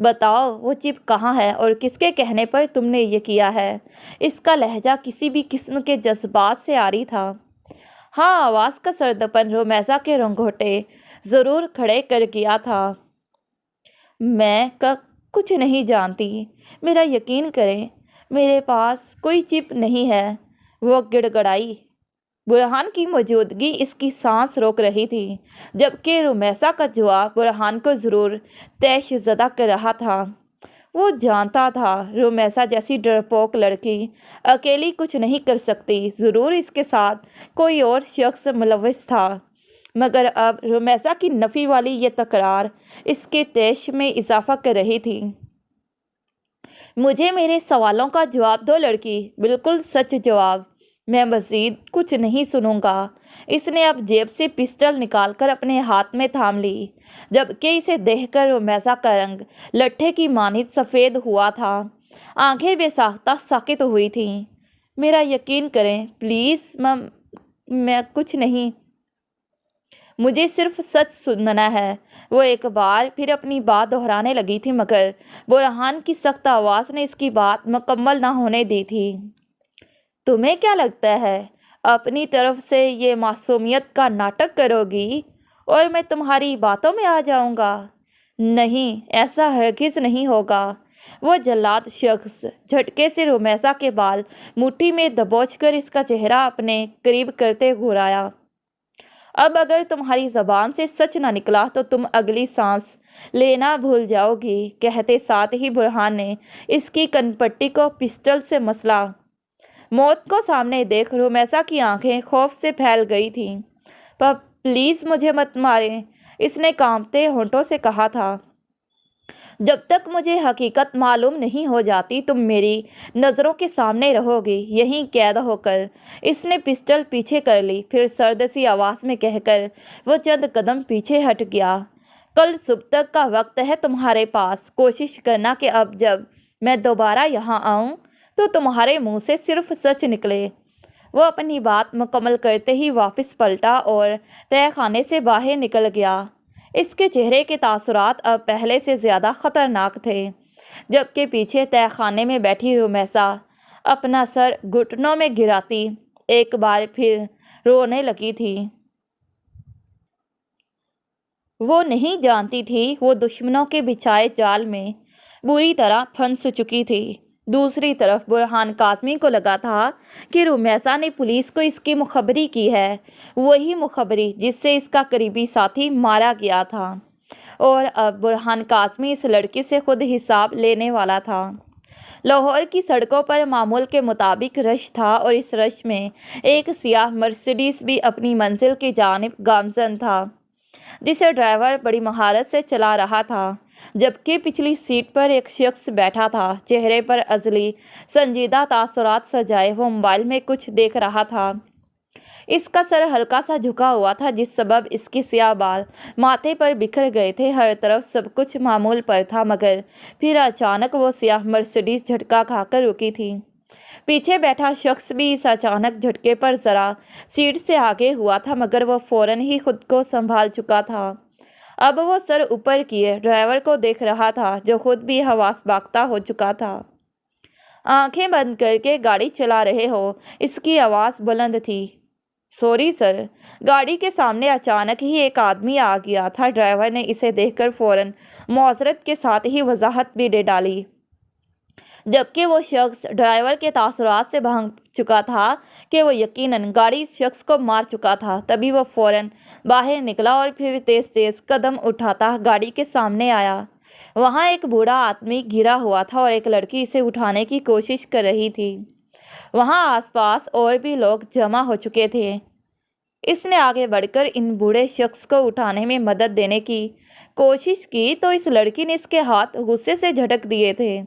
بتاؤ وہ چپ کہاں ہے اور کس کے کہنے پر تم نے یہ کیا ہے؟ اس کا لہجہ کسی بھی قسم کے جذبات سے عاری تھا۔ ہاں، آواز کا سردپن رومیزا کے رنگوٹے ضرور کھڑے کر گیا تھا۔ میں کچھ نہیں جانتی، میرا یقین کریں، میرے پاس کوئی چپ نہیں ہے، وہ گڑگڑائی۔ برہان کی موجودگی اس کی سانس روک رہی تھی، جبکہ رومیسا کا جواب برہان کو ضرور طیش زدہ کر رہا تھا۔ وہ جانتا تھا رومیسا جیسی ڈرپوک لڑکی اکیلی کچھ نہیں کر سکتی، ضرور اس کے ساتھ کوئی اور شخص ملوث تھا، مگر اب رومیسا کی نفی والی یہ تکرار اس کے طیش میں اضافہ کر رہی تھی۔ مجھے میرے سوالوں کا جواب دو لڑکی، بالکل سچ جواب، میں مزید کچھ نہیں سنوں گا۔ اس نے اب جیب سے پسٹل نکال کر اپنے ہاتھ میں تھام لی، جبکہ اسے دیکھ کر رومیسا کا رنگ لٹھے کی مانند سفید ہوا تھا، آنکھیں بے ساختہ ساکت ہوئی تھیں۔ میرا یقین کریں پلیز، میں کچھ نہیں، مجھے صرف سچ سننا ہے۔ وہ ایک بار پھر اپنی بات دہرانے لگی تھی، مگر برہان کی سخت آواز نے اس کی بات مکمل نہ ہونے دی تھی۔ تمہیں کیا لگتا ہے اپنی طرف سے یہ معصومیت کا ناٹک کرو گی اور میں تمہاری باتوں میں آ جاؤں گا؟ نہیں، ایسا ہرگز نہیں ہوگا۔ وہ جلاد شخص جھٹکے سے رومیسا کے بال مٹھی میں دبوچ کر اس کا چہرہ اپنے قریب کرتے گھرایا۔ اب اگر تمہاری زبان سے سچ نہ نکلا تو تم اگلی سانس لینا بھول جاؤ گی، کہتے ساتھ ہی برہان نے اس کی کن پٹی کو پسٹل سے مسلا۔ موت کو سامنے دیکھ رومیسا کی آنکھیں خوف سے پھیل گئی تھیں۔ پلیز مجھے مت ماریں، اس نے کانپتے ہونٹوں سے کہا تھا۔ جب تک مجھے حقیقت معلوم نہیں ہو جاتی تم میری نظروں کے سامنے رہو گی، یہیں قید ہو کر۔ اس نے پسٹل پیچھے کر لی، پھر سرد سی آواز میں کہہ کر وہ چند قدم پیچھے ہٹ گیا۔ کل صبح تک کا وقت ہے تمہارے پاس، کوشش کرنا کہ اب جب میں دوبارہ یہاں آؤں تو تمہارے منہ سے صرف سچ نکلے۔ وہ اپنی بات مکمل کرتے ہی واپس پلٹا اور تہہ خانے سے باہر نکل گیا۔ اس کے چہرے کے تاثرات اب پہلے سے زیادہ خطرناک تھے، جبکہ پیچھے تہہ خانے میں بیٹھی رومیسا اپنا سر گھٹنوں میں گراتی ایک بار پھر رونے لگی تھی۔ وہ نہیں جانتی تھی وہ دشمنوں کے بچھائے جال میں بری طرح پھنس چکی تھی۔ دوسری طرف برہان کاظمی کو لگا تھا کہ رومیسا نے پولیس کو اس کی مخبری کی ہے، وہی مخبری جس سے اس کا قریبی ساتھی مارا گیا تھا، اور اب برہان کاظمی اس لڑکی سے خود حساب لینے والا تھا۔ لاہور کی سڑکوں پر معمول کے مطابق رش تھا، اور اس رش میں ایک سیاہ مرسیڈیز بھی اپنی منزل کی جانب گامزن تھا، جسے ڈرائیور بڑی مہارت سے چلا رہا تھا، جبکہ پچھلی سیٹ پر ایک شخص بیٹھا تھا، چہرے پر ازلی سنجیدہ تاثرات سجائے وہ موبائل میں کچھ دیکھ رہا تھا۔ اس کا سر ہلکا سا جھکا ہوا تھا، جس سبب اس کے سیاہ بال ماتھے پر بکھر گئے تھے۔ ہر طرف سب کچھ معمول پر تھا، مگر پھر اچانک وہ سیاہ مرسیڈیز جھٹکا کھا کر رکی تھی۔ پیچھے بیٹھا شخص بھی اس اچانک جھٹکے پر ذرا سیٹ سے آگے ہوا تھا، مگر وہ فوراً ہی خود کو سنبھال چکا تھا۔ اب وہ سر اوپر کیے ڈرائیور کو دیکھ رہا تھا، جو خود بھی حواس باختہ ہو چکا تھا۔ آنکھیں بند کر کے گاڑی چلا رہے ہو؟ اس کی آواز بلند تھی۔ Sorry sir. گاڑی کے سامنے اچانک ہی ایک آدمی آ گیا تھا۔ ڈرائیور نے اسے دیکھ کر فوراً معذرت کے ساتھ ہی وضاحت بھی دے ڈالی، جبکہ وہ شخص ڈرائیور کے تاثرات سے بھانگ چکا تھا کہ وہ یقیناً گاڑی اس شخص کو مار چکا تھا۔ تبھی وہ فوراً باہر نکلا اور پھر تیز تیز قدم اٹھاتا گاڑی کے سامنے آیا۔ وہاں ایک بوڑھا آدمی گرا ہوا تھا اور ایک لڑکی اسے اٹھانے کی کوشش کر رہی تھی۔ وہاں آس پاس اور بھی لوگ جمع ہو چکے تھے۔ اس نے آگے بڑھ کر ان بوڑھے شخص کو اٹھانے میں مدد دینے کی کوشش کی تو اس لڑکی نے اس کے ہاتھ غصے سے جھٹک دیے تھے۔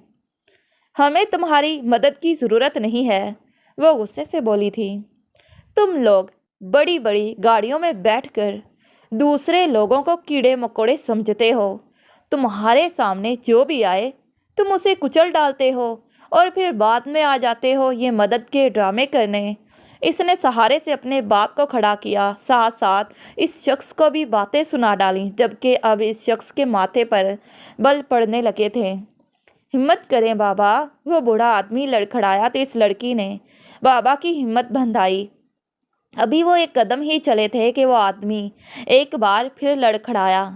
ہمیں تمہاری مدد کی ضرورت نہیں ہے، وہ غصے سے بولی تھی۔ تم لوگ بڑی بڑی گاڑیوں میں بیٹھ کر دوسرے لوگوں کو کیڑے مکوڑے سمجھتے ہو، تمہارے سامنے جو بھی آئے تم اسے کچل ڈالتے ہو اور پھر بعد میں آ جاتے ہو یہ مدد کے ڈرامے کرنے۔ اس نے سہارے سے اپنے باپ کو کھڑا کیا، ساتھ ساتھ اس شخص کو بھی باتیں سنا ڈالیں، جبکہ اب اس شخص کے ماتھے پر بل پڑنے لگے تھے۔ ہمت کریں بابا، وہ بوڑھا آدمی لڑکھڑایا تو اس لڑکی نے بابا کی ہمت بندھائی۔ ابھی وہ ایک قدم ہی چلے تھے کہ وہ آدمی ایک بار پھر لڑکھڑایا۔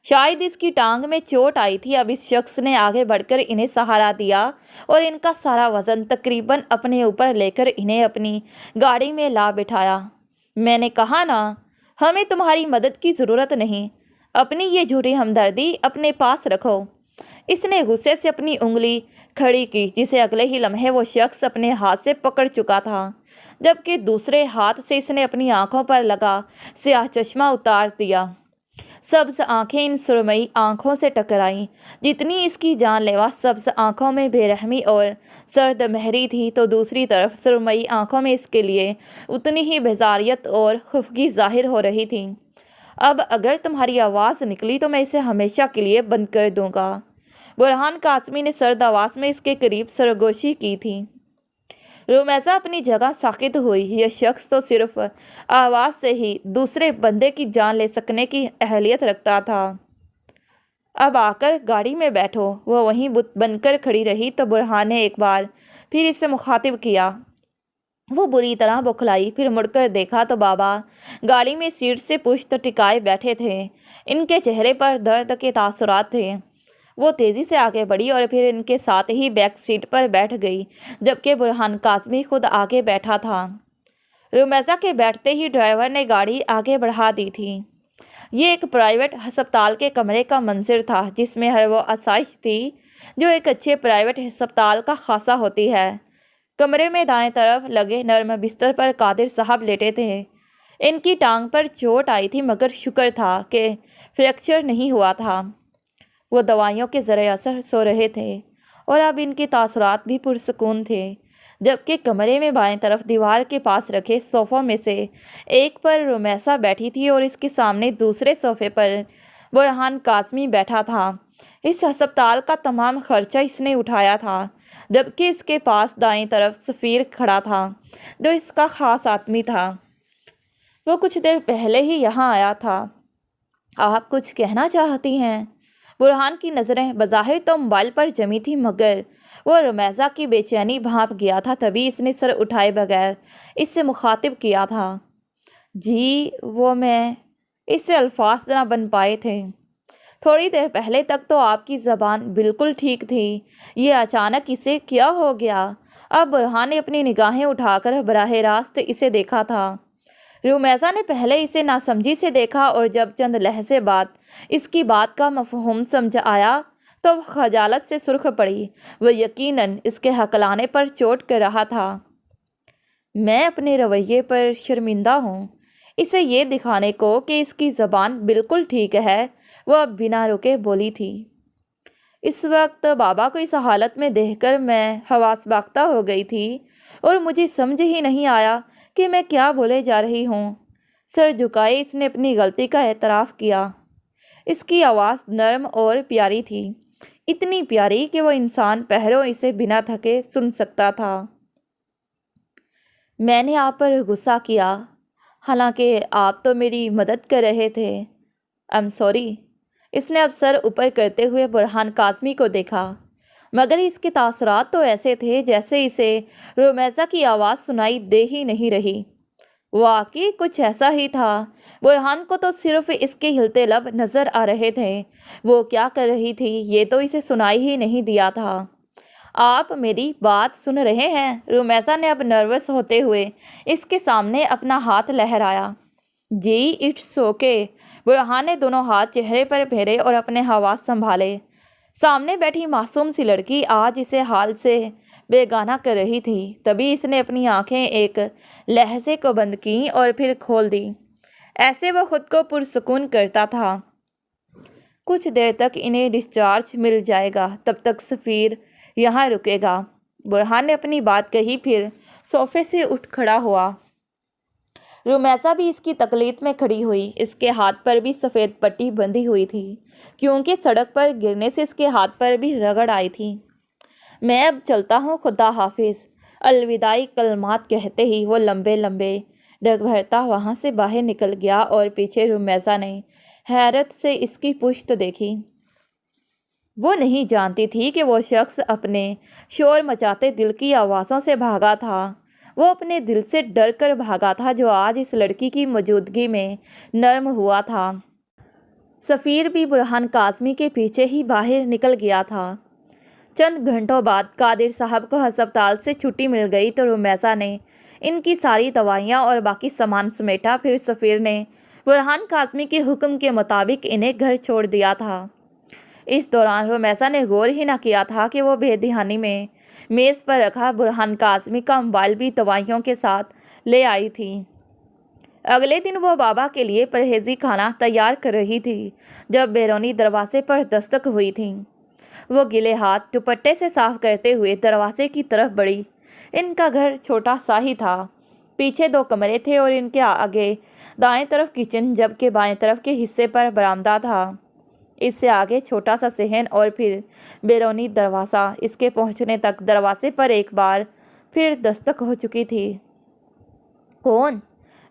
شاید اس کی ٹانگ میں چوٹ آئی تھی۔ اب اس شخص نے آگے بڑھ کر انہیں سہارا دیا اور ان کا سارا وزن تقریباً اپنے اوپر لے کر انہیں اپنی گاڑی میں لا بٹھایا۔ میں نے کہا نا، ہمیں تمہاری مدد کی ضرورت نہیں، اپنی یہ جھوٹی ہمدردی اپنے پاس رکھو۔ اس نے غصے سے اپنی انگلی کھڑی کی، جسے اگلے ہی لمحے وہ شخص اپنے ہاتھ سے پکڑ چکا تھا، جبکہ دوسرے ہاتھ سے اس نے اپنی آنکھوں پر لگا سیاہ چشمہ اتار دیا۔ سبز آنکھیں ان سرمئی آنکھوں سے ٹکرائیں۔ جتنی اس کی جان لیوا سبز آنکھوں میں بے رحمی اور سرد مہری تھی، تو دوسری طرف سرمئی آنکھوں میں اس کے لیے اتنی ہی بیزاریت اور خفگی ظاہر ہو رہی تھی۔ اب اگر تمہاری آواز نکلی تو میں اسے ہمیشہ کے لیے بند کر دوں گا۔ برہان قاسمی نے سرد آواز میں اس کے قریب سرگوشی کی تھی۔ رومیزہ اپنی جگہ ساکت ہوئی۔ یہ شخص تو صرف آواز سے ہی دوسرے بندے کی جان لے سکنے کی اہلیت رکھتا تھا۔ اب آ کر گاڑی میں بیٹھو۔ وہ وہیں بت بن کر کھڑی رہی تو برہان نے ایک بار پھر اسے مخاطب کیا۔ وہ بری طرح بوکھلائی، پھر مڑ کر دیکھا تو بابا گاڑی میں سیٹ سے پشت ٹکائے بیٹھے تھے۔ ان کے چہرے پر درد کے تاثرات تھے۔ وہ تیزی سے آگے بڑھی اور پھر ان کے ساتھ ہی بیک سیٹ پر بیٹھ گئی، جبکہ برہان قاسمی خود آگے بیٹھا تھا۔ رومیزہ کے بیٹھتے ہی ڈرائیور نے گاڑی آگے بڑھا دی تھی۔ یہ ایک پرائیویٹ ہسپتال کے کمرے کا منظر تھا، جس میں ہر وہ آسائش تھی جو ایک اچھے پرائیویٹ ہسپتال کا خاصہ ہوتی ہے۔ کمرے میں دائیں طرف لگے نرم بستر پر قادر صاحب لیٹے تھے۔ ان کی ٹانگ پر چوٹ آئی تھی، مگر شکر تھا کہ فریکچر نہیں ہوا تھا۔ وہ دوائیوں کے زیر اثر سو رہے تھے اور اب ان کے تاثرات بھی پرسکون تھے، جبکہ کمرے میں بائیں طرف دیوار کے پاس رکھے صوفوں میں سے ایک پر رومیسا بیٹھی تھی اور اس کے سامنے دوسرے صوفے پر برہان قاسمی بیٹھا تھا۔ اس ہسپتال کا تمام خرچہ اس نے اٹھایا تھا، جبکہ اس کے پاس دائیں طرف سفیر کھڑا تھا، جو اس کا خاص آدمی تھا۔ وہ کچھ دیر پہلے ہی یہاں آیا تھا۔ آپ کچھ کہنا چاہتی ہیں؟ برہان کی نظریں بظاہر تو موبائل پر جمی تھی، مگر وہ رومیزہ کی بے چینی بھانپ گیا تھا۔ تبھی اس نے سر اٹھائے بغیر اس سے مخاطب کیا تھا۔ جی، وہ میں اس سے الفاظ نہ بن پائے تھے۔ تھوڑی دیر پہلے تک تو آپ کی زبان بالکل ٹھیک تھی، یہ اچانک اسے کیا ہو گیا؟ اب برہان نے اپنی نگاہیں اٹھا کر براہ راست اسے دیکھا تھا۔ رومیزہ نے پہلے اسے ناسمجھی سے دیکھا اور جب چند لحظے بعد اس کی بات کا مفہوم سمجھ آیا تو وہ خجالت سے سرخ پڑی۔ وہ یقیناً اس کے ہکلانے پر چوٹ کر رہا تھا۔ میں اپنے رویے پر شرمندہ ہوں۔ اسے یہ دکھانے کو کہ اس کی زبان بالکل ٹھیک ہے، وہ اب بنا رکے بولی تھی۔ اس وقت بابا کو اس حالت میں دیکھ کر میں حواس باختہ ہو گئی تھی اور مجھے سمجھ ہی نہیں آیا کہ میں کیا بولے جا رہی ہوں۔ سر جھکائے اس نے اپنی غلطی کا اعتراف کیا۔ اس کی آواز نرم اور پیاری تھی، اتنی پیاری کہ وہ انسان پہروں اسے بنا تھکے سن سکتا تھا۔ میں نے آپ پر غصہ کیا، حالانکہ آپ تو میری مدد کر رہے تھے۔ I'm sorry۔ اس نے اب سر اوپر کرتے ہوئے برہان قاسمی کو دیکھا، مگر اس کے تاثرات تو ایسے تھے جیسے اسے رومیزہ کی آواز سنائی دے ہی نہیں رہی۔ واقعی کچھ ایسا ہی تھا۔ برہان کو تو صرف اس کے ہلتے لب نظر آ رہے تھے۔ وہ کیا کر رہی تھی یہ تو اسے سنائی ہی نہیں دیا تھا۔ آپ میری بات سن رہے ہیں؟ رومیزہ نے اب نروس ہوتے ہوئے اس کے سامنے اپنا ہاتھ لہرایا۔ جی، اٹس اوکے۔ برہان نے دونوں ہاتھ چہرے پر پھیرے اور اپنے حواس سنبھالے۔ سامنے بیٹھی معصوم سی لڑکی آج اسے حال سے بیگانہ کر رہی تھی۔ تبھی اس نے اپنی آنکھیں ایک لحظے کو بند کیں اور پھر کھول دی۔ ایسے وہ خود کو پرسکون کرتا تھا۔ کچھ دیر تک انہیں ڈسچارج مل جائے گا، تب تک سفیر یہاں رکے گا۔ برہان نے اپنی بات کہی، پھر صوفے سے اٹھ کھڑا ہوا۔ رومیزہ بھی اس کی تقلید میں کھڑی ہوئی۔ اس کے ہاتھ پر بھی سفید پٹی بندھی ہوئی تھی، کیونکہ سڑک پر گرنے سے اس کے ہاتھ پر بھی رگڑ آئی تھی۔ میں اب چلتا ہوں، خدا حافظ۔ الوداعی کلمات کہتے ہی وہ لمبے لمبے ڈگ بھرتا وہاں سے باہر نکل گیا اور پیچھے رمیسا نے حیرت سے اس کی پشت دیکھی۔ وہ نہیں جانتی تھی کہ وہ شخص اپنے شور مچاتے دل کی آوازوں سے بھاگا تھا۔ وہ اپنے دل سے ڈر کر بھاگا تھا جو آج اس لڑکی کی موجودگی میں نرم ہوا تھا۔ سفیر بھی برہان کاظمی کے پیچھے ہی باہر نکل گیا تھا۔ چند گھنٹوں بعد قادر صاحب کو ہسپتال سے چھٹی مل گئی تو رمیسا نے ان کی ساری دوائیاں اور باقی سامان سمیٹا۔ پھر سفیر نے برہان کاظمی کے حکم کے مطابق انہیں گھر چھوڑ دیا تھا۔ اس دوران رمیسا نے غور ہی نہ کیا تھا کہ وہ بے دھیانی میں میز پر رکھا برہان کاظمی کا موبائل بھی دوائیوں کے ساتھ لے آئی تھی۔ اگلے دن وہ بابا کے لیے پرہیزی کھانا تیار کر رہی تھی جب بیرونی دروازے پر دستک ہوئی تھی۔ وہ گیلے ہاتھ دوپٹے سے صاف کرتے ہوئے دروازے کی طرف بڑھی۔ ان کا گھر چھوٹا سا ہی تھا۔ پیچھے 2 کمرے تھے اور ان کے آگے دائیں طرف کچن جبکہ بائیں طرف کے حصے پر برآمدہ تھا۔ اس سے آگے چھوٹا سا صحن اور پھر بیرونی دروازہ۔ اس کے پہنچنے تک دروازے پر ایک بار پھر دستک ہو چکی تھی۔ کون؟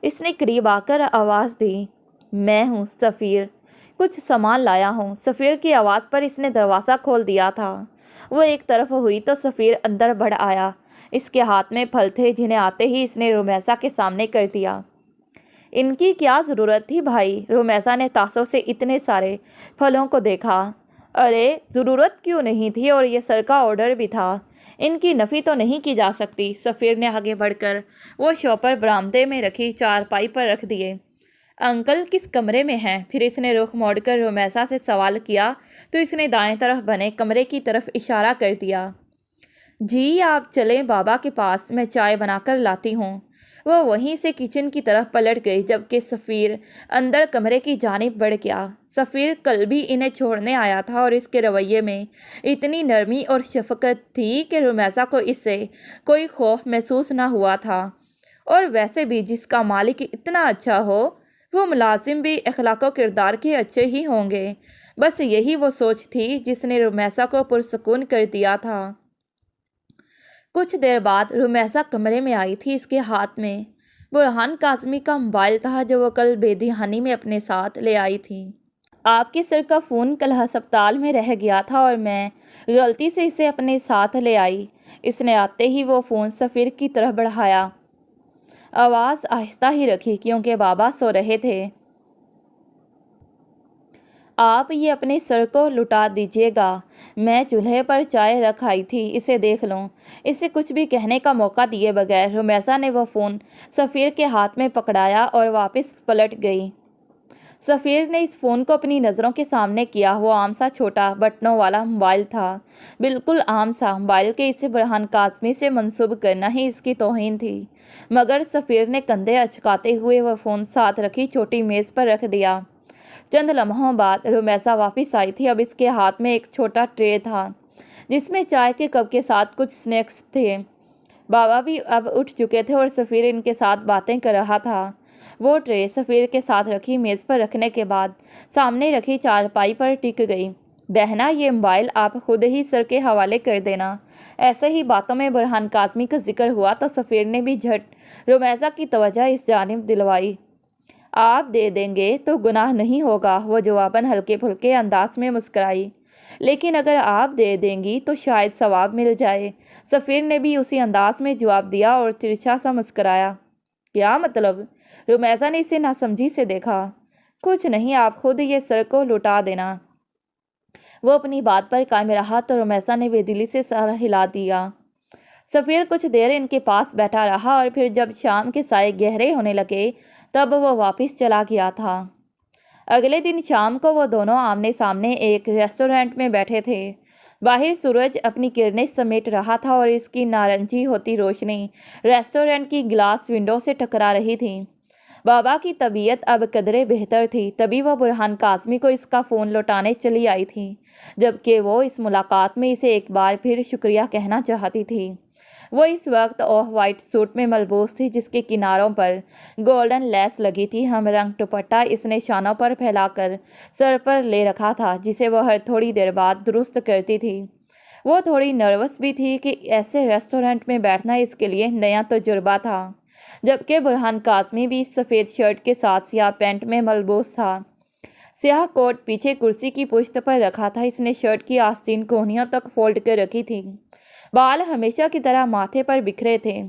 اس نے قریب آ کر آواز دی۔ میں ہوں سفیر، کچھ سامان لایا ہوں۔ سفیر کی آواز پر اس نے دروازہ کھول دیا تھا۔ وہ ایک طرف ہوئی تو سفیر اندر بڑھ آیا۔ اس کے ہاتھ میں پھل تھے جنہیں آتے ہی اس نے رمیسا کے سامنے کر دیا۔ ان کی کیا ضرورت تھی بھائی؟ رمیسا نے تعصب سے اتنے سارے پھلوں کو دیکھا۔ ارے ضرورت کیوں نہیں تھی، اور یہ سر کا آرڈر بھی تھا، ان کی نفی تو نہیں کی جا سکتی۔ سفیر نے آگے بڑھ کر وہ شوپر برآمدے میں رکھی چارپائی پر رکھ دیے۔ انکل کس کمرے میں ہیں؟ پھر اس نے رخ موڑ کر رمیسا سے سوال کیا تو اس نے دائیں طرف بنے کمرے کی طرف اشارہ کر دیا۔ جی آپ چلیں بابا کے پاس، میں چائے بنا کر لاتی ہوں۔ وہ وہیں سے کچن کی طرف پلٹ گئی جبکہ سفیر اندر کمرے کی جانب بڑھ گیا۔ سفیر کل بھی انہیں چھوڑنے آیا تھا اور اس کے رویے میں اتنی نرمی اور شفقت تھی کہ رمیسا کو اس سے کوئی خوف محسوس نہ ہوا تھا۔ اور ویسے بھی جس کا مالک اتنا اچھا ہو وہ ملازم بھی اخلاق و کردار کے اچھے ہی ہوں گے۔ بس یہی وہ سوچ تھی جس نے رمیسا کو پرسکون کر دیا تھا۔ کچھ دیر بعد رمیسا کمرے میں آئی تھی۔ اس کے ہاتھ میں برہان کاظمی کا موبائل تھا جو وہ کل بے دھیانی میں اپنے ساتھ لے آئی تھی۔ آپ کے سر کا فون کل ہسپتال میں رہ گیا تھا اور میں غلطی سے اسے اپنے ساتھ لے آئی۔ اس نے آتے ہی وہ فون سفیر کی طرف بڑھایا۔ آواز آہستہ ہی رکھی کیونکہ بابا سو رہے تھے۔ آپ یہ اپنے سر کو لٹا دیجیے گا، میں چولہے پر چائے رکھ آئی تھی، اسے دیکھ لوں۔ اسے کچھ بھی کہنے کا موقع دیے بغیر رمیسا نے وہ فون سفیر کے ہاتھ میں پکڑایا اور واپس پلٹ گئی۔ سفیر نے اس فون کو اپنی نظروں کے سامنے کیا۔ وہ عام سا چھوٹا بٹنوں والا موبائل تھا، بالکل عام سا موبائل کہ اسے برہان کاظمی سے منسوب کرنا ہی اس کی توہین تھی۔ مگر سفیر نے کندھے اچکاتے ہوئے وہ فون ساتھ رکھی چھوٹی میز پر رکھ دیا۔ چند لمحوں بعد رمیسا واپس آئی تھی۔ اب اس کے ہاتھ میں ایک چھوٹا ٹرے تھا جس میں چائے کے کپ کے ساتھ کچھ سنیکس تھے۔ بابا بھی اب اٹھ چکے تھے اور سفیر ان کے ساتھ باتیں کر رہا تھا۔ وہ ٹرے سفیر کے ساتھ رکھی میز پر رکھنے کے بعد سامنے رکھی چارپائی پر ٹک گئی۔ بہنا یہ موبائل آپ خود ہی سر کے حوالے کر دینا۔ ایسے ہی باتوں میں برہان کاظمی کا ذکر ہوا تو سفیر نے بھی جھٹ رمیسا کی توجہ اس جانب دلوائی۔ آپ دے دیں گے تو گناہ نہیں ہوگا، وہ جواباً ہلکے پھلکے انداز میں مسکرائی۔ لیکن اگر آپ دے دیں گی تو شاید ثواب مل جائے۔ سفیر نے بھی اسی انداز میں جواب دیا اور ترچھا سا مسکرایا۔ کیا مطلب؟ رمیسا نے اسے ناسمجھی سے دیکھا۔ کچھ نہیں، آپ خود یہ سر کو لٹا دینا۔ وہ اپنی بات پر قائم رہا تو رمیسا نے بے دلی سے سر ہلا دیا۔ سفیر کچھ دیر ان کے پاس بیٹھا رہا اور پھر جب شام کے سائے گہرے ہونے لگے تب وہ واپس چلا گیا تھا۔ اگلے دن شام کو وہ دونوں آمنے سامنے ایک ریسٹورینٹ میں بیٹھے تھے۔ باہر سورج اپنی کرنیں سمیٹ رہا تھا اور اس کی نارنجی ہوتی روشنی ریسٹورینٹ کی گلاس ونڈو سے ٹکرا رہی تھی۔ بابا کی طبیعت اب قدرے بہتر تھی، تبھی وہ برہان کاظمی کو اس کا فون لوٹانے چلی آئی تھی، جبکہ وہ اس ملاقات میں اسے ایک بار پھر شکریہ کہنا چاہتی تھی۔ وہ اس وقت آف وائٹ سوٹ میں ملبوس تھی جس کے کناروں پر گولڈن لیس لگی تھی۔ ہم رنگ دوپٹہ اس نے شانوں پر پھیلا کر سر پر لے رکھا تھا جسے وہ ہر تھوڑی دیر بعد درست کرتی تھی۔ وہ تھوڑی نروس بھی تھی کہ ایسے ریسٹورنٹ میں بیٹھنا اس کے لیے نیا تجربہ تھا، جبکہ برہان کاظمی بھی سفید شرٹ کے ساتھ سیاہ پینٹ میں ملبوس تھا۔ سیاہ کوٹ پیچھے کرسی کی پشت پر رکھا تھا۔ اس نے شرٹ کی آستین کونیوں تک فولڈ کر رکھی تھی، بال ہمیشہ کی طرح ماتھے پر بکھرے تھے۔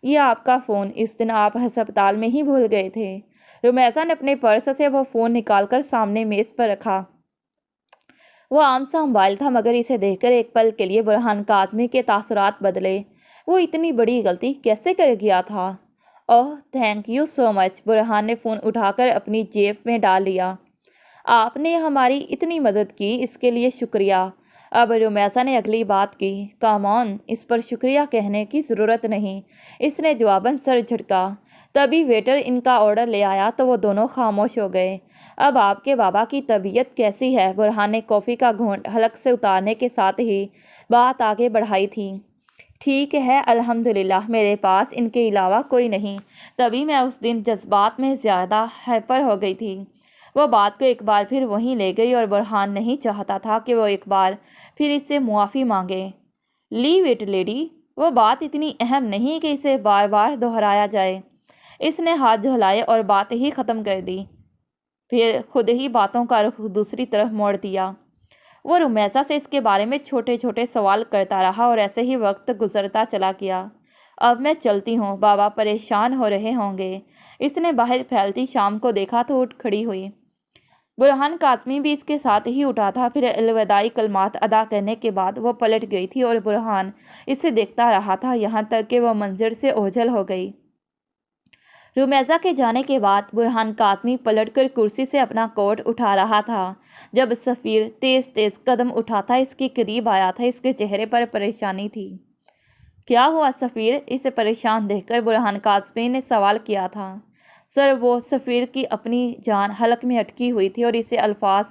یہ آپ کا فون، اس دن آپ ہسپتال میں ہی بھول گئے تھے۔ رمیسا نے اپنے پرس سے وہ فون نکال کر سامنے میز پر رکھا۔ وہ عام سا موبائل تھا، مگر اسے دیکھ کر ایک پل کے لیے برہان کاظمی کے تاثرات بدلے۔ وہ اتنی بڑی غلطی کیسے کر گیا تھا؟ اوہ تھینک یو سو مچ۔ برہان نے فون اٹھا کر اپنی جیب میں ڈال لیا۔ آپ نے ہماری اتنی مدد کی، اس کے لیے شکریہ۔ اب رمیسا نے اگلی بات کی۔ کام آن، اس پر شکریہ کہنے کی ضرورت نہیں، اس نے جواباً سر جھٹکا۔ تبھی ویٹر ان کا آرڈر لے آیا تو وہ دونوں خاموش ہو گئے۔ اب آپ کے بابا کی طبیعت کیسی ہے؟ برہان نے کافی کا گھونٹ حلق سے اتارنے کے ساتھ ہی بات آگے بڑھائی تھی۔ ٹھیک ہے الحمدللہ، میرے پاس ان کے علاوہ کوئی نہیں۔ تبھی میں اس دن جذبات میں زیادہ ہائپر ہو گئی تھی۔ وہ بات کو ایک بار پھر وہیں لے گئی اور برہان نہیں چاہتا تھا کہ وہ ایک بار پھر اس سے معافی مانگے۔ لیو اٹ لیڈی، وہ بات اتنی اہم نہیں کہ اسے بار بار دہرایا جائے۔ اس نے ہاتھ جھلائے اور بات ہی ختم کر دی، پھر خود ہی باتوں کا رخ دوسری طرف موڑ دیا۔ وہ رمیسا سے اس کے بارے میں چھوٹے چھوٹے سوال کرتا رہا اور ایسے ہی وقت گزرتا چلا گیا۔ اب میں چلتی ہوں، بابا پریشان ہو رہے ہوں گے۔ اس نے باہر پھیلتی شام کو دیکھا تو اٹھ کھڑی ہوئی۔ برہان کاظمی بھی اس کے ساتھ ہی اٹھا تھا۔ پھر الوداعی کلمات ادا کرنے کے بعد وہ پلٹ گئی تھی اور برہان اسے دیکھتا رہا تھا، یہاں تک کہ وہ منظر سے اوجھل ہو گئی۔ رمیسا کے جانے کے بعد برہان کاظمی پلٹ کر کرسی سے اپنا کوٹ اٹھا رہا تھا جب سفیر تیز تیز قدم اٹھاتا اس کے قریب آیا تھا۔ اس کے چہرے پر پریشانی تھی۔ کیا ہوا سفیر؟ اسے پریشان دیکھ کر برہان کاظمی نے سوال کیا تھا۔ سر، وہ سفیر کی اپنی جان حلق میں اٹکی ہوئی تھی اور اسے الفاظ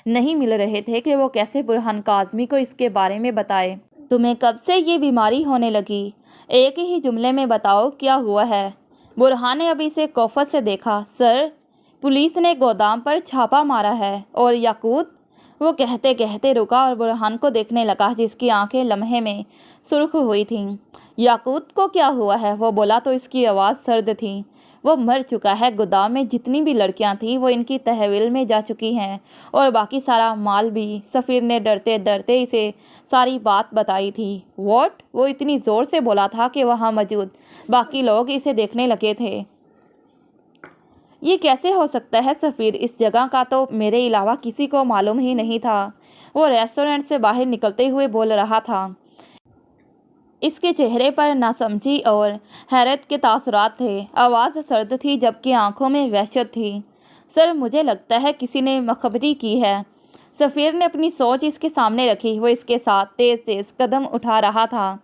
نہیں مل رہے تھے کہ وہ کیسے برہان کاظمی کو اس کے بارے میں بتائے۔ تمہیں کب سے یہ بیماری ہونے لگی؟ ایک ہی جملے میں بتاؤ کیا ہوا ہے۔ برہان نے اب اسے کوفت سے دیکھا۔ سر، پولیس نے گودام پر چھاپا مارا ہے۔ اور یاقوت؟ وہ کہتے کہتے رکا اور برہان کو دیکھنے لگا جس کی آنکھیں لمحے میں سرخ ہوئی تھیں۔ یاقوت کو کیا ہوا ہے؟ وہ بولا تو اس کی آواز سرد تھی۔ وہ مر چکا ہے۔ گودام میں جتنی بھی لڑکیاں تھیں وہ ان کی تحویل میں جا چکی ہیں، اور باقی سارا مال بھی۔ سفیر نے ڈرتے ڈرتے اسے ساری بات بتائی تھی۔ واٹ؟ وہ اتنی زور سے بولا تھا کہ وہاں موجود باقی لوگ اسے دیکھنے لگے تھے۔ یہ کیسے ہو سکتا ہے سفیر؟ اس جگہ کا تو میرے علاوہ کسی کو معلوم ہی نہیں تھا۔ وہ ریسٹورنٹ سے باہر نکلتے ہوئے بول رہا تھا۔ اس کے چہرے پر ناسمجھی اور حیرت کے تاثرات تھے۔ آواز سرد تھی جبکہ آنکھوں میں وحشت تھی۔ سر، مجھے لگتا ہے کسی نے مخبری کی ہے۔ سفیر نے اپنی سوچ اس کے سامنے رکھی۔ وہ اس کے ساتھ تیز تیز قدم اٹھا رہا تھا۔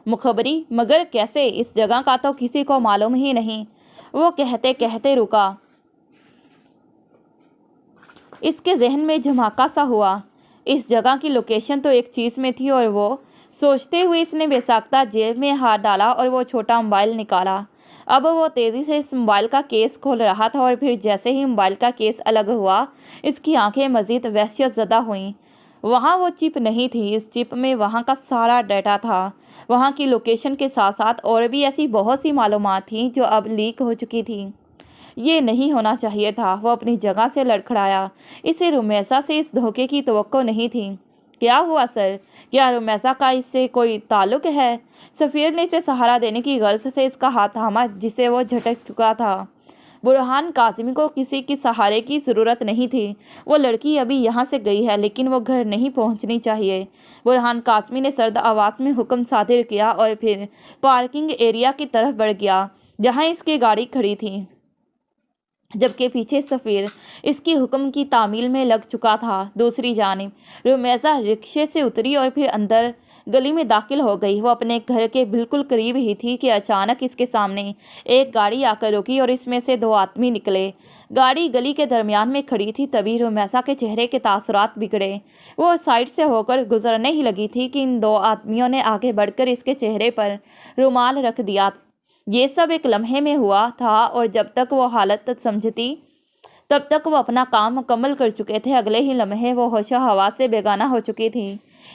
مخبری؟ مگر کیسے؟ اس جگہ کا تو کسی کو معلوم ہی نہیں۔ وہ کہتے کہتے رکا۔ اس کے ذہن میں جھماکا سا ہوا۔ اس جگہ کی لوکیشن تو ایک چیز میں تھی، اور وہ سوچتے ہوئے اس نے بے ساختہ جیب میں ہاتھ ڈالا اور وہ چھوٹا موبائل نکالا۔ اب وہ تیزی سے اس موبائل کا کیس کھول رہا تھا، اور پھر جیسے ہی موبائل کا کیس الگ ہوا اس کی آنکھیں مزید وحشت زدہ ہوئیں۔ وہاں وہ چپ نہیں تھی، اس چپ میں وہاں کا سارا ڈیٹا تھا۔ وہاں کی لوکیشن کے ساتھ ساتھ اور بھی ایسی بہت سی معلومات تھیں جو اب لیک ہو چکی تھیں۔ یہ نہیں ہونا چاہیے تھا۔ وہ اپنی جگہ سے لڑکھڑایا۔ اسے رمیسا سے اس دھوکے کی توقع نہیں تھی۔ کیا ہوا سر؟ کیا رمیسا کا اس سے کوئی تعلق ہے؟ سفیر نے اسے سہارا دینے کی غرض سے اس کا ہاتھ تھاما جسے وہ جھٹک چکا تھا۔ برہان کاظمی کو کسی کی سہارے کی ضرورت نہیں تھی۔ وہ لڑکی ابھی یہاں سے گئی ہے لیکن وہ گھر نہیں پہنچنی چاہیے۔ برہان کاظمی نے سرد آواز میں حکم صادر کیا اور پھر پارکنگ ایریا کی طرف بڑھ گیا جہاں اس کی گاڑی کھڑی تھی، جبکہ پیچھے سفیر اس کی حکم کی تعمیل میں لگ چکا تھا۔ دوسری جانب رمیسا رکشے سے اتری اور پھر اندر گلی میں داخل ہو گئی۔ وہ اپنے گھر کے بالکل قریب ہی تھی کہ اچانک اس کے سامنے ایک گاڑی آ کر رکی اور اس میں سے دو آدمی نکلے۔ گاڑی گلی کے درمیان میں کھڑی تھی۔ تبھی رمیسا کے چہرے کے تاثرات بگڑے۔ وہ سائڈ سے ہو کر گزرنے ہی لگی تھی کہ ان دو آدمیوں نے آگے بڑھ کر اس کے چہرے پر رومال رکھ دیا۔ یہ سب ایک لمحے میں ہوا تھا اور جب تک وہ حالت سمجھتی تب تک وہ اپنا کام مکمل کر چکے تھے۔ اگلے ہی لمحے وہ ہوش و حواس سے بیگانہ ہو چکی تھی۔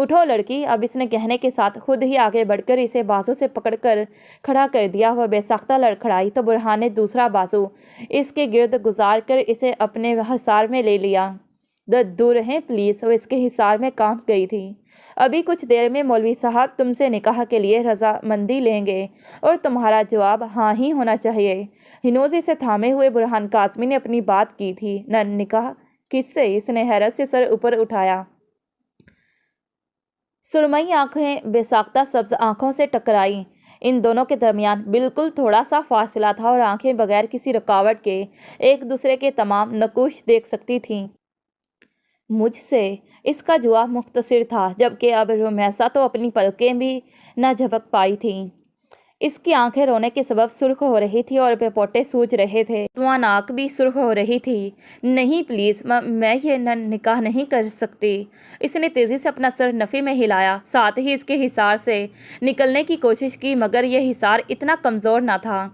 اٹھو لڑکی، اب اس نے کہنے کے ساتھ خود ہی آگے بڑھ کر اسے بازو سے پکڑ کر کھڑا کر دیا۔ وہ بے ساختہ لڑکھڑائی تو برہان نے دوسرا بازو اس کے گرد گزار کر اسے اپنے حصار میں لے لیا۔ دور رہیں پلیز، وہ اس کے حصار میں کانپ گئی تھی۔ ابھی کچھ دیر میں مولوی صاحب تم سے نکاح کے لیے رضامندی لیں گے اور تمہارا جواب ہاں ہی ہونا چاہیے۔ ہنوز سے تھامے ہوئے برہان کاظمی نے اپنی بات کی تھی۔ نکاح کس سے؟ اس نے حیرت سے سر اوپر اٹھایا۔ سرمئی آنکھیں بے ساختہ سبز آنکھوں سے ٹکرائیں۔ ان دونوں کے درمیان بالکل تھوڑا سا فاصلہ تھا اور آنکھیں بغیر کسی رکاوٹ کے ایک دوسرے کے تمام نقوش دیکھ سکتی تھیں۔ مجھ سے؟ اس کا جواب مختصر تھا، جبکہ اب رمیسا تو اپنی پلکیں بھی نہ جھپک پائی تھیں۔ اس کی آنکھیں رونے کے سبب سرخ ہو رہی تھی اور پپوٹے سوج رہے تھے۔ ناک بھی سرخ ہو رہی تھی۔ نہیں پلیز، میں یہ نکاح نہیں کر سکتی۔ اس نے تیزی سے اپنا سر نفی میں ہلایا، ساتھ ہی اس کے حصار سے نکلنے کی کوشش کی، مگر یہ حصار اتنا کمزور نہ تھا۔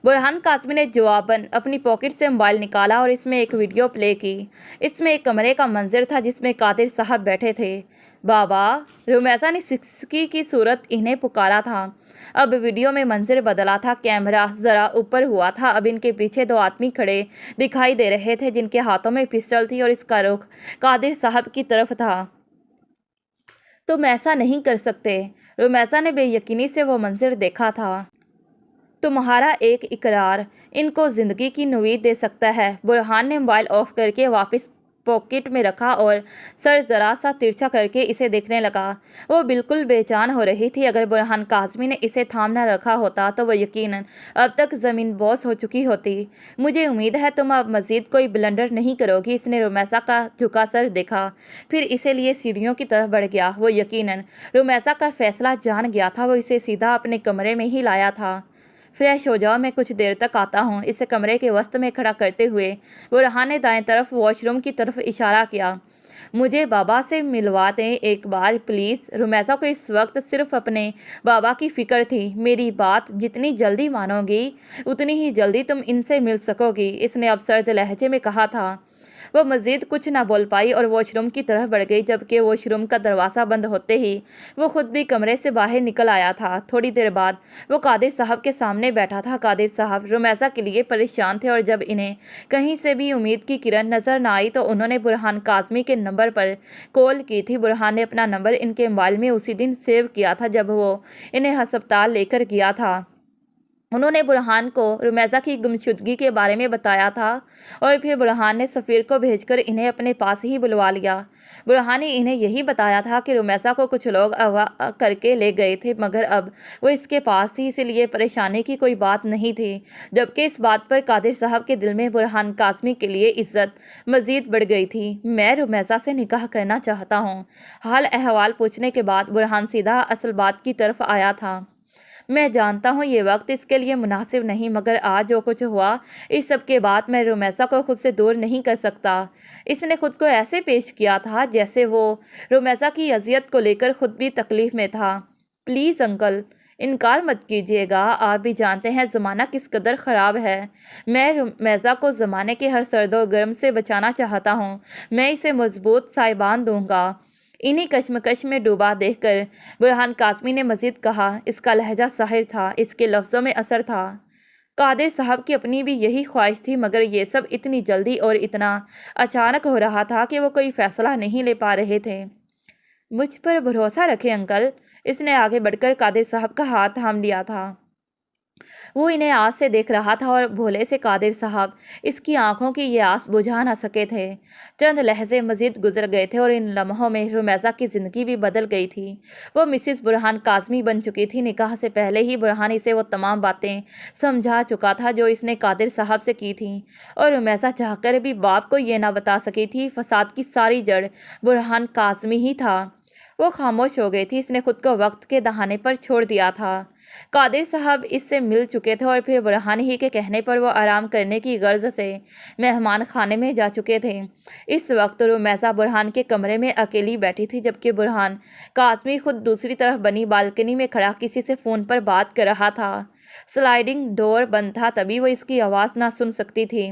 برہان کاظمی نے جواباً اپنی پاکٹ سے موبائل نکالا اور اس میں ایک ویڈیو پلے کی۔ اس میں ایک کمرے کا منظر تھا جس میں قادر صاحب بیٹھے تھے۔ بابا! رمیسا نے سسکی کی صورت انہیں پکارا تھا۔ اب ویڈیو میں منظر بدلا تھا، کیمرہ ذرا اوپر ہوا تھا۔ اب ان کے پیچھے دو آدمی کھڑے دکھائی دے رہے تھے جن کے ہاتھوں میں پسٹل تھی اور اس کا رخ قادر صاحب کی طرف تھا۔ تم ایسا نہیں کر سکتے۔ رمیسا نے بے یقینی سے وہ منظر دیکھا تھا۔ تمہارا ایک اقرار ان کو زندگی کی نوید دے سکتا ہے۔ برہان نے موبائل آف کر کے واپس پاکٹ میں رکھا اور سر ذرا سا ترچھا کر کے اسے دیکھنے لگا۔ وہ بالکل بے چین ہو رہی تھی۔ اگر برہان کاظمی نے اسے تھام نہ رکھا ہوتا تو وہ یقیناً اب تک زمین بوس ہو چکی ہوتی۔ مجھے امید ہے تم اب مزید کوئی بلنڈر نہیں کرو گی۔ اس نے رمیسا کا جھکا سر دیکھا، پھر اسے لیے سیڑھیوں کی طرف بڑھ گیا۔ وہ یقیناً رمیسا کا فیصلہ جان گیا تھا۔ وہ اسے سیدھا اپنے کمرے میں ہی لایا تھا۔ فریش ہو جاؤ، میں کچھ دیر تک آتا ہوں۔ اسے کمرے کے وسط میں کھڑا کرتے ہوئے برہان نے دائیں طرف واش روم کی طرف اشارہ کیا۔ مجھے بابا سے ملوا دیں ایک بار پلیز۔ رمیسا کو اس وقت صرف اپنے بابا کی فکر تھی۔ میری بات جتنی جلدی مانو گی اتنی ہی جلدی تم ان سے مل سکو گی، اس نے اب سرد لہجے میں کہا تھا۔ وہ مزید کچھ نہ بول پائی اور واش روم کی طرف بڑھ گئی، جبکہ واش روم کا دروازہ بند ہوتے ہی وہ خود بھی کمرے سے باہر نکل آیا تھا۔ تھوڑی دیر بعد وہ قادر صاحب کے سامنے بیٹھا تھا۔ قادر صاحب رمیسا کے لیے پریشان تھے اور جب انہیں کہیں سے بھی امید کی کرن نظر نہ آئی تو انہوں نے برہان کاظمی کے نمبر پر کال کی تھی۔ برہان نے اپنا نمبر ان کے موبائل میں اسی دن سیو کیا تھا جب وہ انہیں ہسپتال لے کر گیا تھا۔ انہوں نے برہان کو رمیسا کی گمشدگی کے بارے میں بتایا تھا اور پھر برہان نے سفیر کو بھیج کر انہیں اپنے پاس ہی بلوا لیا۔ برہان نے انہیں یہی بتایا تھا کہ رمیسا کو کچھ لوگ اغوا کر کے لے گئے تھے، مگر اب وہ اس کے پاس تھی، اس لیے پریشانی کی کوئی بات نہیں تھی، جبکہ اس بات پر قادر صاحب کے دل میں برہان کاظمی کے لیے عزت مزید بڑھ گئی تھی۔ میں رمیسا سے نکاح کرنا چاہتا ہوں۔ حال احوال پوچھنے کے بعد برہان سیدھا اصل بات کی طرف آیا تھا۔ میں جانتا ہوں یہ وقت اس کے لیے مناسب نہیں، مگر آج جو کچھ ہوا اس سب کے بعد میں رمیسا کو خود سے دور نہیں کر سکتا۔ اس نے خود کو ایسے پیش کیا تھا جیسے وہ رمیسا کی اذیت کو لے کر خود بھی تکلیف میں تھا۔ پلیز انکل، انکار مت کیجیے گا، آپ بھی جانتے ہیں زمانہ کس قدر خراب ہے۔ میں رمیسا کو زمانے کے ہر سرد و گرم سے بچانا چاہتا ہوں۔ میں اسے مضبوط سائبان دوں گا۔ انہی کشمکش میں ڈوبا دیکھ کر برہان کاظمی نے مزید کہا۔ اس کا لہجہ ساحر تھا، اس کے لفظوں میں اثر تھا۔ قادر صاحب کی اپنی بھی یہی خواہش تھی، مگر یہ سب اتنی جلدی اور اتنا اچانک ہو رہا تھا کہ وہ کوئی فیصلہ نہیں لے پا رہے تھے۔ مجھ پر بھروسہ رکھیں انکل، اس نے آگے بڑھ کر قادر صاحب کا ہاتھ تھام لیا تھا۔ وہ انہیں آس سے دیکھ رہا تھا اور بھولے سے قادر صاحب اس کی آنکھوں کی یہ آس بجھا نہ سکے تھے۔ چند لحظے مزید گزر گئے تھے اور ان لمحوں میں رمیسا کی زندگی بھی بدل گئی تھی۔ وہ مسز برہان کاظمی بن چکی تھی۔ نکاح سے پہلے ہی برہان اسے وہ تمام باتیں سمجھا چکا تھا جو اس نے قادر صاحب سے کی تھیں، اور رمیسا چاہ کر بھی باپ کو یہ نہ بتا سکی تھی۔ فساد کی ساری جڑ برہان کاظمی ہی تھا۔ وہ خاموش ہو گئی تھی، اس نے خود کو وقت کے دہانے پر چھوڑ دیا تھا۔ قادر صاحب اس سے مل چکے تھے اور پھر برہان ہی کے کہنے پر وہ آرام کرنے کی غرض سے مہمان خانے میں جا چکے تھے۔ اس وقت رمیسا برہان کے کمرے میں اکیلی بیٹھی تھی، جبکہ برہان کاظمی خود دوسری طرف بنی بالکنی میں کھڑا کسی سے فون پر بات کر رہا تھا۔ سلائیڈنگ ڈور بند تھا، تبھی وہ اس کی آواز نہ سن سکتی تھی۔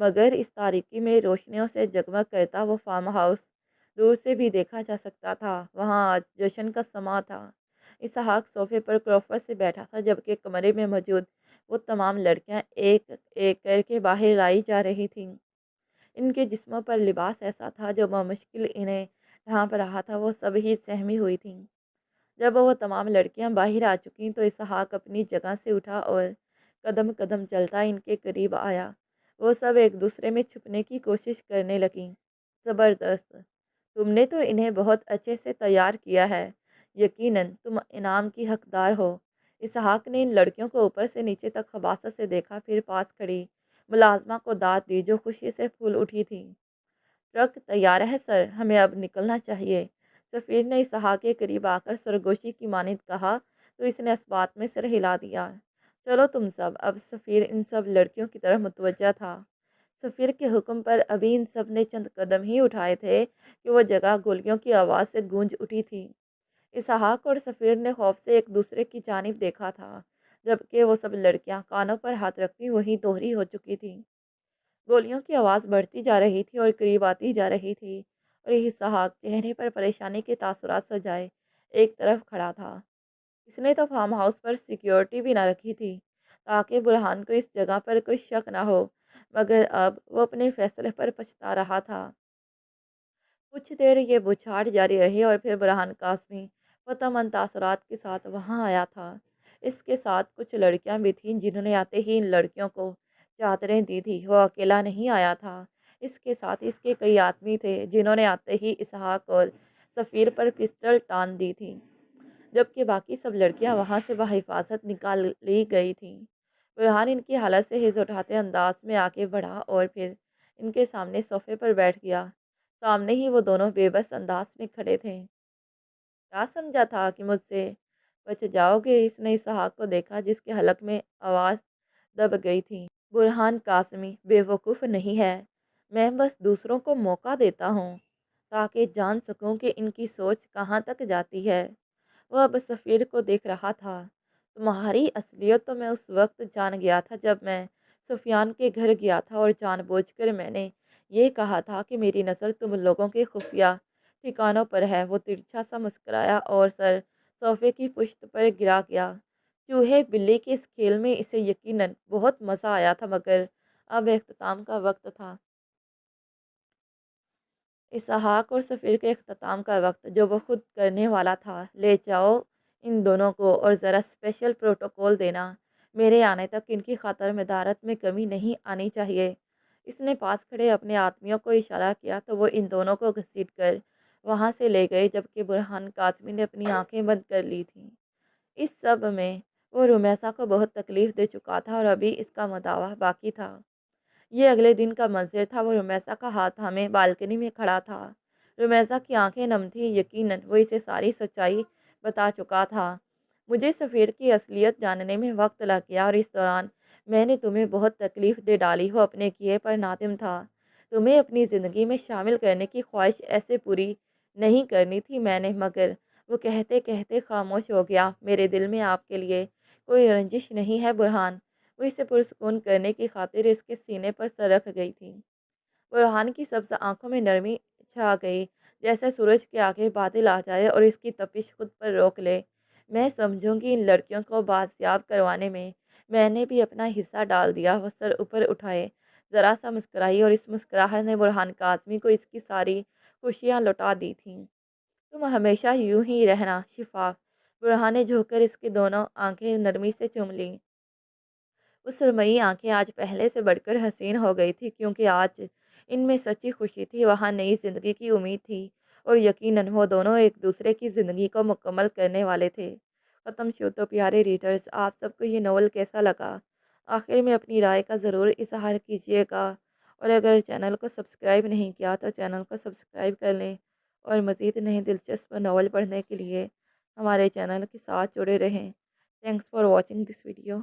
مگر اس تاریکی میں روشنیوں سے جگمگ کرتا وہ فارم ہاؤس دور سے بھی دیکھا جا سکتا تھا۔ وہاں آج جشن کا سماں تھا۔ اسحاق صوفے پر کروفر سے بیٹھا تھا، جبکہ کمرے میں موجود وہ تمام لڑکیاں ایک ایک کر کے باہر لائی جا رہی تھیں۔ ان کے جسموں پر لباس ایسا تھا جو بمشکل انہیں ڈھانپ رہا تھا، وہ سب ہی سہمی ہوئی تھیں۔ جب وہ تمام لڑکیاں باہر آ چکیں تو اسحاق اپنی جگہ سے اٹھا اور قدم قدم چلتا ان کے قریب آیا۔ وہ سب ایک دوسرے میں چھپنے کی کوشش کرنے لگیں۔ زبردست! تم نے تو انہیں بہت اچھے سے تیار کیا ہے۔ یقیناً تم انعام کی حقدار ہو۔ اسحاق نے ان لڑکیوں کو اوپر سے نیچے تک خباثت سے دیکھا، پھر پاس کھڑی ملازمہ کو داد دی جو خوشی سے پھول اٹھی تھی۔ ٹرک تیار ہے سر، ہمیں اب نکلنا چاہیے۔ سفیر نے اسحاق کے قریب آ کر سرگوشی کی مانند کہا تو اس نے اس بات میں سر ہلا دیا۔ چلو تم سب۔ اب سفیر ان سب لڑکیوں کی طرف متوجہ تھا۔ سفیر کے حکم پر ابھی ان سب نے چند قدم ہی اٹھائے تھے کہ وہ جگہ گولیوں کی آواز سے گونج اٹھی تھی۔ اسحاق اور سفیر نے خوف سے ایک دوسرے کی جانب دیکھا تھا، جبکہ وہ سب لڑکیاں کانوں پر ہاتھ رکھتی وہیں دوہری ہو چکی تھیں۔ گولیوں کی آواز بڑھتی جا رہی تھی اور قریب آتی جا رہی تھی، اور اسحاق چہرے پر پریشانی کے تاثرات سجائے ایک طرف کھڑا تھا۔ اس نے تو فارم ہاؤس پر سیکیورٹی بھی نہ رکھی تھی تاکہ برہان کو اس جگہ پر کوئی شک نہ ہو، مگر اب وہ اپنے فیصلے پر پچھتا رہا تھا۔ کچھ دیر یہ بچھاڑ جاری رہی اور پھر برہان قاسمی پرامن تاثرات کے ساتھ وہاں آیا تھا۔ اس کے ساتھ کچھ لڑکیاں بھی تھیں جنہوں نے آتے ہی ان لڑکیوں کو چادریں دی تھی۔ وہ اکیلا نہیں آیا تھا، اس کے ساتھ اس کے کئی آدمی تھے جنہوں نے آتے ہی اسحاق اور سفیر پر پسٹل ٹان دی تھی، جبکہ باقی سب لڑکیاں وہاں سے بحفاظت نکال لی گئی تھیں۔ برہان ان کی حالت سے حیض اٹھاتے انداز میں آگے بڑھا اور پھر ان کے سامنے صوفے پر بیٹھ گیا۔ سامنے ہی وہ دونوں بے بس انداز میں کھڑے تھے۔ کیا سمجھا تھا کہ مجھ سے بچ جاؤ گے؟ اس نے اسحاق کو دیکھا جس کے حلق میں آواز دب گئی تھی۔ برہان قاسمی بے وقوف نہیں ہے، میں بس دوسروں کو موقع دیتا ہوں تاکہ جان سکوں کہ ان کی سوچ کہاں تک جاتی ہے۔ وہ اب سفیر کو دیکھ رہا تھا۔ تمہاری اصلیت تو میں اس وقت جان گیا تھا جب میں سفیان کے گھر گیا تھا اور جان بوجھ کر میں نے یہ کہا تھا کہ میری نظر تم لوگوں کے خفیہ ٹھکانوں پر ہے۔ وہ ترچھا سا مسکرایا اور سر صوفے کی پشت پر گرا گیا۔ چوہے بلی کے اس کھیل میں اسے یقیناً بہت مزہ آیا تھا، مگر اب اختتام کا وقت تھا۔ اسحاق اور سفیر کے اختتام کا وقت جو وہ خود کرنے والا تھا۔ لے جاؤ ان دونوں کو اور ذرا اسپیشل پروٹوکول دینا۔ میرے آنے تک ان کی خاطر مدارت میں کمی نہیں آنی چاہیے۔ اس نے پاس کھڑے اپنے آدمیوں کو اشارہ کیا تو وہ ان دونوں کو گھسیٹ کر وہاں سے لے گئے، جبکہ برہان قاسمی نے اپنی آنکھیں بند کر لی تھیں۔ اس سب میں وہ رمیسا کو بہت تکلیف دے چکا تھا اور ابھی اس کا مداوع باقی تھا۔ یہ اگلے دن کا منظر تھا۔ وہ رمیسا کا ہاتھ تھامے بالکنی میں کھڑا تھا۔ رمیسا کی آنکھیں نم تھیں، یقیناً وہ اسے ساری سچائی بتا چکا تھا۔ مجھے سفیر کی اصلیت جاننے میں وقت لگ گیا اور اس دوران میں نے تمہیں بہت تکلیف دے ڈالی ہو، اپنے کیے پر نادم تھا۔ تمہیں اپنی زندگی میں شامل کرنے کی خواہش ایسے پوری نہیں کرنی تھی میں نے، مگر وہ کہتے کہتے خاموش ہو گیا۔ میرے دل میں آپ کے لیے کوئی رنجش نہیں ہے برہان۔ وہ اسے پرسکون کرنے کی خاطر اس کے سینے پر سر رکھ گئی تھی۔ برہان کی سبز آنکھوں میں نرمی چھا گئی، جیسے سورج کے آگے بادل آ جائے اور اس کی تپش خود پر روک لے۔ میں سمجھوں گی ان لڑکیوں کو بازیاب کروانے میں نے بھی اپنا حصہ ڈال دیا۔ وہ سر اوپر اٹھائے ذرا سا مسکرائی اور اس مسکراہٹ نے برہان قاسمی کو اس کی ساری خوشیاں لوٹا دی تھیں۔ تم ہمیشہ یوں ہی رہنا شفاف۔ برہان نے جھک کر اس کی دونوں آنکھیں نرمی سے چوم لیں۔ وہ سرمئی آنکھیں آج پہلے سے بڑھ کر حسین ہو گئی تھی، کیونکہ آج ان میں سچی خوشی تھی، وہاں نئی زندگی کی امید تھی، اور یقیناً وہ دونوں ایک دوسرے کی زندگی کو مکمل کرنے والے تھے۔ ختم شو تو پیارے ریڈرز، آپ سب کو یہ ناول کیسا لگا؟ آخر میں اپنی رائے کا ضرور اظہار کیجیے گا، اور اگر چینل کو سبسکرائب نہیں کیا تو چینل کو سبسکرائب کر لیں، اور مزید نئے دلچسپ ناول پڑھنے کے لیے ہمارے چینل کے ساتھ جڑے رہیں۔ Thanks for watching this video.